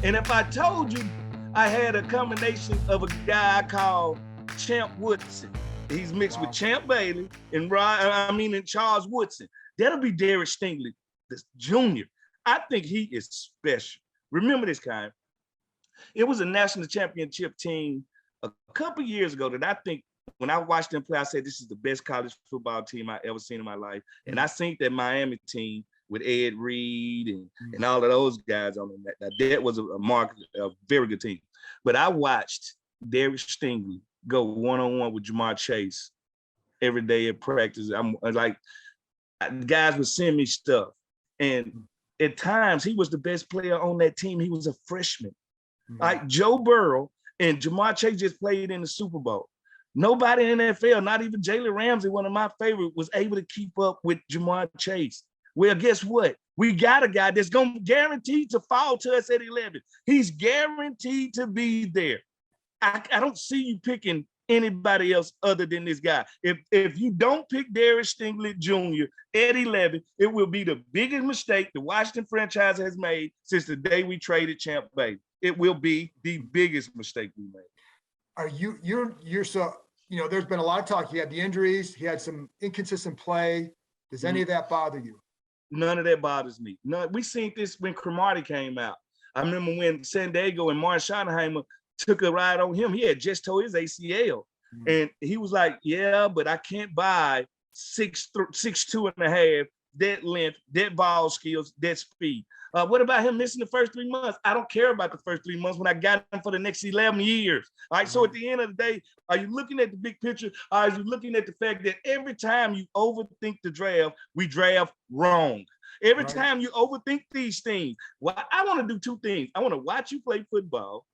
And if I told you I had a combination of a guy I call Champ Woodson, he's mixed with Champ Bailey and Charles Woodson. That'll be Derek Stingley Jr. I think he is special. Remember this, Keim. It was a national championship team a couple years ago that I think when I watched them play, I said, this is the best college football team I ever seen in my life. And I seen that Miami team with Ed Reed and all of those guys on that. That was a very good team. But I watched Derek Stingley go one-on-one with Jamar Chase every day at practice. I'm like, guys would send me stuff. And at times, he was the best player on that team. He was a freshman. Like Joe Burrow and Jamar Chase just played in the Super Bowl. Nobody in the NFL, not even Jalen Ramsey, one of my favorites, was able to keep up with Jamar Chase. Well, guess what? We got a guy that's going to guarantee to fall to us at 11. He's guaranteed to be there. I don't see you picking anybody else other than this guy. If you don't pick Derek Stingley Jr. at 11, it will be the biggest mistake the Washington franchise has made since the day we traded Champ Bailey. It will be the biggest mistake we made. Are you're so, there's been a lot of talk. He had the injuries, he had some inconsistent play. Does any of that bother you? None of that bothers me. No, we seen this when Cromartie came out. I remember when San Diego and Martin Schottenheimer took a ride on him. He had just tore his ACL. And he was like, yeah, but I can't buy 6'2" and a half, that length, that ball skills, that speed. What about him missing the first 3 months? I don't care about the first 3 months when I got him for the next 11 years. All right, so at the end of the day, are you looking at the big picture? Or are you looking at the fact that every time you overthink the draft, we draft wrong? Every time you overthink these things, well, I want to do two things. I want to watch you play football,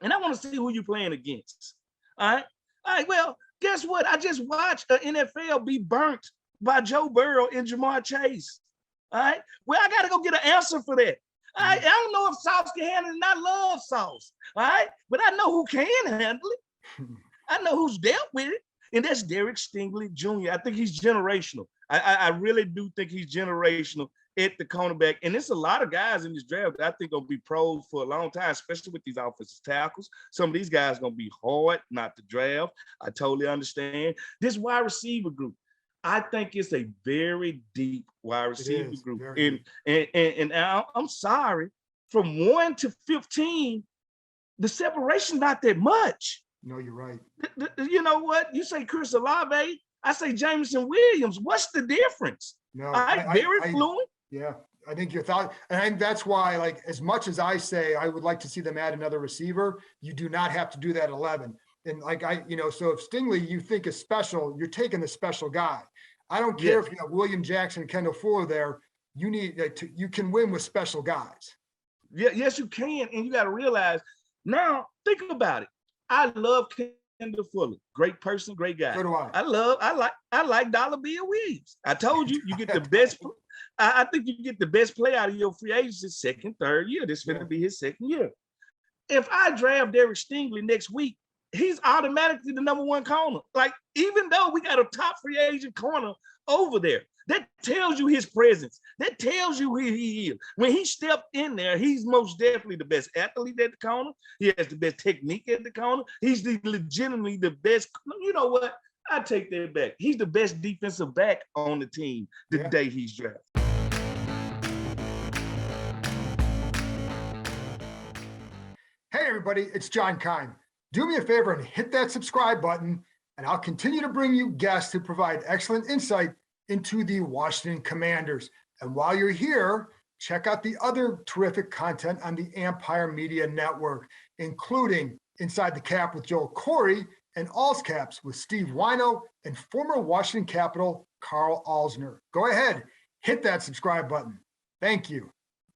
and I want to see who you're playing against. All right, well, guess what? I just watched the NFL be burnt by Joe Burrow and Jamar Chase. All right. Well, I got to go get an answer for that. All right. I don't know if Sauce can handle it, and I love Sauce. All right. But I know who can handle it. I know who's dealt with it. And that's Derek Stingley Jr. I think he's generational. I really do think he's generational at the cornerback. And there's a lot of guys in this draft that I think will be pros for a long time, especially with these offensive tackles. Some of these guys are going to be hard not to draft. I totally understand. This wide receiver group, I think it's a very deep wide receiver group. And I'm sorry, from 1 to 15, the separation's not that much. No, you're right. You know what? You say Chris Olave, I say Jameson Williams. What's the difference? No, very fluent. Yeah, I think your thought, and I think that's why, like, as much as I say I would like to see them add another receiver, you do not have to do that 11. And like so if Stingley you think is special, you're taking the special guy. I don't care if you have William Jackson, Kendall Fuller there. You you can win with special guys. Yeah, yes, you can. And you got to realize now, think about it. I love Kendall Fuller. Great person, great guy. So do I. I like Dollar Bill Williams. I told you, you get the best. I think you get the best play out of your free agency second, third year. This is going to be his second year. If I draft Derek Stingley next week, he's automatically the number one corner. Like, even though we got a top free agent corner over there, that tells you his presence. That tells you who he is. When he stepped in there, he's most definitely the best athlete at the corner. He has the best technique at the corner. He's legitimately the best. You know what? I take that back. He's the best defensive back on the team the day he's drafted. Hey, everybody, it's John Keim. Do me a favor and hit that subscribe button, and I'll continue to bring you guests who provide excellent insight into the Washington Commanders. And while you're here, check out the other terrific content on the Empire Media Network, including Inside the Cap with Joel Corey and All's Caps with Steve Wino and former Washington Capital Carl Alsner. Go ahead, hit that subscribe button. Thank you.